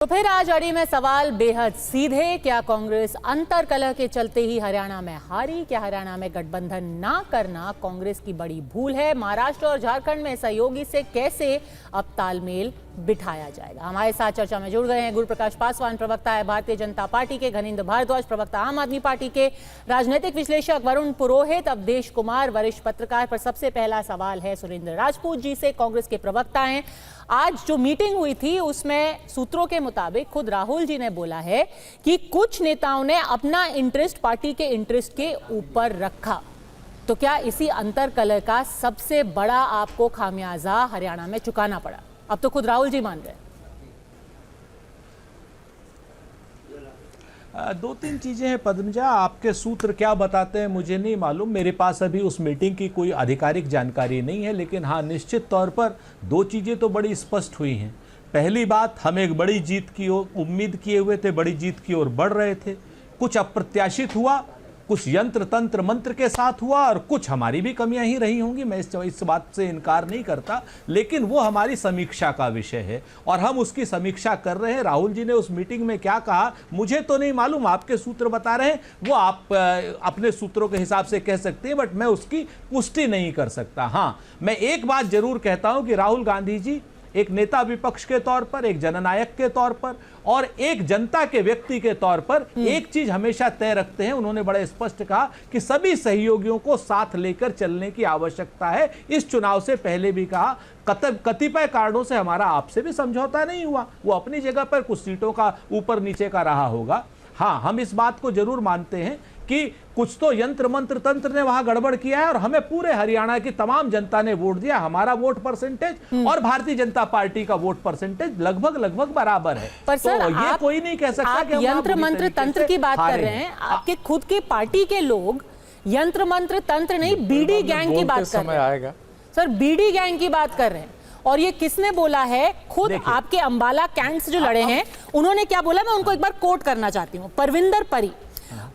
तो फिर आज अड़ी में सवाल बेहद सीधे, क्या कांग्रेस अंतर कलह के चलते ही हरियाणा में हारी? क्या हरियाणा में गठबंधन ना करना कांग्रेस की बड़ी भूल है? महाराष्ट्र और झारखंड में सहयोगी से कैसे अब तालमेल बिठाया जाएगा? हमारे साथ चर्चा में जुड़ गए हैं गुरु प्रकाश पासवान, प्रवक्ता है भारतीय जनता पार्टी के, घनेंद्र भारद्वाज, प्रवक्ता आम आदमी पार्टी के, राजनीतिक विश्लेषक वरुण पुरोहित, अवधेश कुमार, वरिष्ठ पत्रकार। पर सबसे पहला सवाल है सुरेंद्र राजपूत जी से, कांग्रेस के प्रवक्ता हैं। आज जो मीटिंग हुई थी उसमें सूत्रों के मुताबिक खुद राहुल जी ने बोला है कि कुछ नेताओं ने अपना इंटरेस्ट पार्टी के इंटरेस्ट के ऊपर रखा। तो क्या इसी अंतर कलह का सबसे बड़ा आपको खामियाजा हरियाणा में चुकाना पड़ा? अब तो खुद राहुल जी मान गए। दो तीन चीजें हैं पद्मजा, आपके सूत्र क्या बताते हैं मुझे नहीं मालूम। मेरे पास अभी उस मीटिंग की कोई आधिकारिक जानकारी नहीं है, लेकिन हाँ, निश्चित तौर पर दो चीजें तो बड़ी स्पष्ट हुई हैं। पहली बात, हम एक बड़ी जीत की ओर उम्मीद किए हुए थे, बड़ी जीत की ओर बढ़ रहे थे। कुछ अप्रत्याशित हुआ, कुछ यंत्र तंत्र मंत्र के साथ हुआ, और कुछ हमारी भी कमियां ही रही होंगी, मैं इस बात से इनकार नहीं करता, लेकिन वो हमारी समीक्षा का विषय है और हम उसकी समीक्षा कर रहे हैं। राहुल जी ने उस मीटिंग में क्या कहा मुझे तो नहीं मालूम, आपके सूत्र बता रहे हैं, वो आप अपने सूत्रों के हिसाब से कह सकते हैं, बट मैं उसकी पुष्टि नहीं कर सकता। हाँ, मैं एक बात जरूर कहता हूं कि राहुल गांधी जी एक नेता विपक्ष के तौर पर, एक जननायक के तौर पर और एक जनता के व्यक्ति के तौर पर एक चीज हमेशा तय रखते हैं। उन्होंने बड़े स्पष्ट कहा कि सभी सहयोगियों को साथ लेकर चलने की आवश्यकता है। इस चुनाव से पहले भी कहा, कतिपय कारणों से हमारा आपसे भी समझौता नहीं हुआ, वो अपनी जगह पर कुछ सीटों का ऊपर नीचे का रहा होगा। हाँ, हम इस बात को जरूर मानते हैं कि कुछ तो यंत्र मंत्र तंत्र ने वहां गड़बड़ किया है और हमें पूरे हरियाणा की तमाम जनता ने वोट दिया। हमारा वोट परसेंटेज और भारतीय जनता पार्टी का वोट परसेंटेज लगभग बराबर है। पर तो सर, ये कोई नहीं कह सकता कि यंत्र मंत्र तंत्र की बात कर रहे हैं। आपके खुद के पार्टी के लोग यंत्र मंत्र तंत्र नहीं, बीडी गैंग की बात कर रहे हैं। सर, बीडी गैंग की बात कर रहे हैं। और ये किसने बोला है? खुद आपके अंबाला कैंट से जो लड़े हैं उन्होंने क्या बोला, मैं उनको एक बार कोट करना चाहती हूँ। परविंदर परी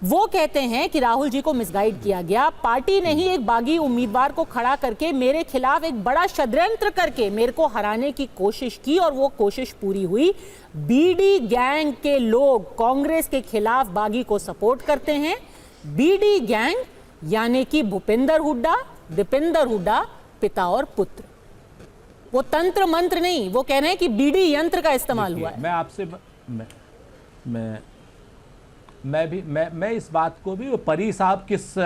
वो कहते हैं कि राहुल जी को मिसगाइड किया गया, पार्टी ने ही एक बागी उम्मीदवार को खड़ा करके मेरे खिलाफ एक बड़ा षड्यंत्र करके मेरे को हराने की कोशिश की और वो कोशिश पूरी हुई। बीडी गैंग के लोग कांग्रेस के खिलाफ बागी को सपोर्ट करते हैं। बीडी गैंग यानी कि भूपेंद्र हुड्डा, दीपेंद्र हुड्डा, पिता और पुत्र। वो तंत्र मंत्र नहीं, वो कह रहे हैं कि बीडी यंत्र का इस्तेमाल हुआ है। मैं आपसे मैं इस बात को भी, परी साहब किस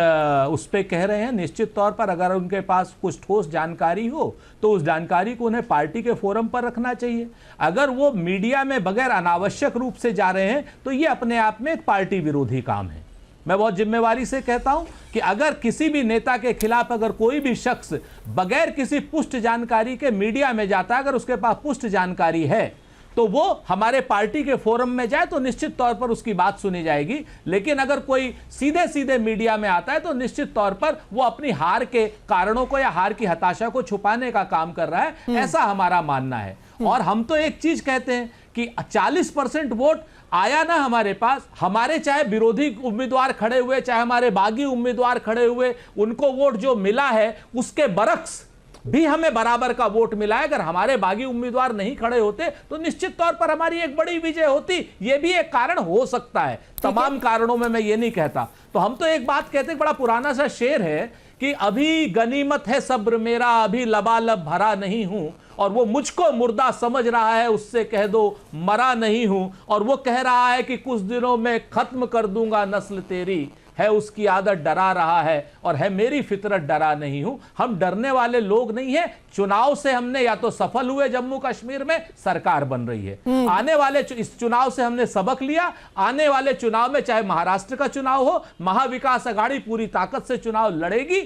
उस पे कह रहे हैं, निश्चित तौर पर अगर उनके पास कुछ ठोस जानकारी हो तो उस जानकारी को उन्हें पार्टी के फोरम पर रखना चाहिए। अगर वो मीडिया में बगैर अनावश्यक रूप से जा रहे हैं तो ये अपने आप में एक पार्टी विरोधी काम है। मैं बहुत जिम्मेवारी से कहता हूं कि अगर किसी भी नेता के खिलाफ अगर कोई भी शख्स बगैर किसी पुष्ट जानकारी के मीडिया में जाता है, अगर उसके पास पुष्ट जानकारी है तो वो हमारे पार्टी के फोरम में जाए तो निश्चित तौर पर उसकी बात सुनी जाएगी। लेकिन अगर कोई सीधे सीधे मीडिया में आता है तो निश्चित तौर पर वो अपनी हार के कारणों को या हार की हताशा को छुपाने का काम कर रहा है, ऐसा हमारा मानना है। और हम तो एक चीज कहते हैं कि 40% वोट आया ना हमारे पास, हमारे चाहे विरोधी उम्मीदवार खड़े हुए, चाहे हमारे बागी उम्मीदवार खड़े हुए, उनको वोट जो मिला है उसके बरक्स भी हमें बराबर का वोट मिला है। अगर हमारे बागी उम्मीदवार नहीं खड़े होते तो निश्चित तौर पर हमारी एक बड़ी विजय होती। यह भी एक कारण हो सकता है, तमाम कारणों में मैं ये नहीं कहता। तो हम तो एक बात कहते हैं, बड़ा पुराना सा शेर है कि अभी गनीमत है सब्र मेरा, अभी लबालब भरा नहीं हूं, और वो मुझको मुर्दा समझ रहा है, उससे कह दो मरा नहीं हूं। और वो कह रहा है कि कुछ दिनों में खत्म कर दूंगा नस्ल तेरी, है उसकी आदत डरा रहा है और है मेरी फितरत डरा नहीं हूं। हम डरने वाले लोग नहीं हैं। चुनाव से हमने या तो सफल हुए, जम्मू कश्मीर में सरकार बन रही है, आने वाले इस चुनाव से हमने सबक लिया। आने वाले चुनाव में चाहे महाराष्ट्र का चुनाव हो, महाविकास अघाड़ी पूरी ताकत से चुनाव लड़ेगी,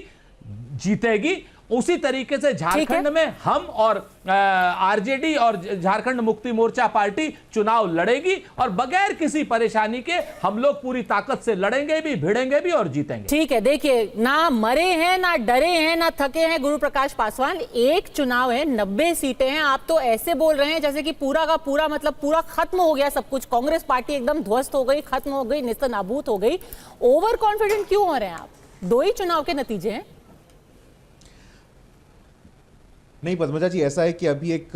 जीतेगी। उसी तरीके से झारखंड में हम और आरजेडी और झारखंड मुक्ति मोर्चा पार्टी चुनाव लड़ेगी और बगैर किसी परेशानी के हम लोग पूरी ताकत से लड़ेंगे भी, भिड़ेंगे भी और जीतेंगे। ठीक है, देखिए, ना मरे हैं, ना डरे हैं, ना थके हैं गुरु प्रकाश पासवान। एक चुनाव है, 90 सीटें हैं। आप तो ऐसे बोल रहे हैं जैसे कि पूरा का पूरा, मतलब पूरा खत्म हो गया सब कुछ, कांग्रेस पार्टी एकदम ध्वस्त हो गई, खत्म हो गई, नेस्तनाबूद हो गई। ओवर कॉन्फिडेंट क्यों हो रहे हैं आप? 2 ही चुनाव के नतीजे हैं। नहीं पद्मजा जी, ऐसा है कि अभी एक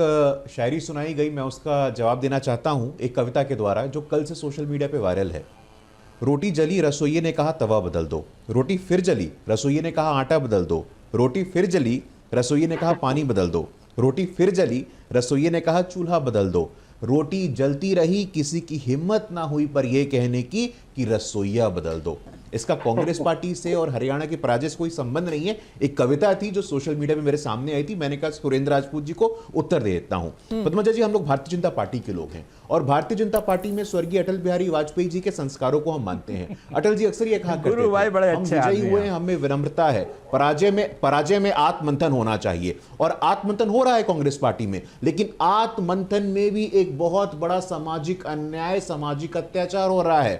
शायरी सुनाई गई, मैं उसका जवाब देना चाहता हूं एक कविता के द्वारा जो कल से सोशल मीडिया पे वायरल है। रोटी जली, रसोइये ने कहा तवा बदल दो। रोटी फिर जली, रसोइये ने कहा आटा बदल दो। रोटी फिर जली, रसोइये ने कहा पानी बदल दो। रोटी फिर जली, रसोइये ने कहा चूल्हा बदल दो। रोटी जलती रही, किसी की हिम्मत ना हुई पर यह कहने की कि रसोइया बदल दो। इसका कांग्रेस पार्टी से और हरियाणा के पराजय से कोई संबंध नहीं है। एक कविता थी जो सोशल मीडिया पे मेरे सामने आई थी, मैंने कहा सुरेंद्र राजपूत जी को उत्तर दे देता हूं। पद्मजा जी, हम लोग भारतीय जनता पार्टी के लोग हैं और भारतीय जनता पार्टी में स्वर्गीय अटल बिहारी वाजपेयी जी के संस्कारों को हम मानते हैं। अटल जी अक्सर ये कहा करते गुरु भाई बड़े थे, हम अच्छे विजयी आदमी हुए हैं। हैं, हमें विनम्रता है, पराजय में आत्ममंथन होना चाहिए और आत्ममंथन हो रहा है कांग्रेस पार्टी में। लेकिन आत्ममंथन में भी एक बहुत बड़ा सामाजिक अन्याय, सामाजिक अत्याचार हो रहा है।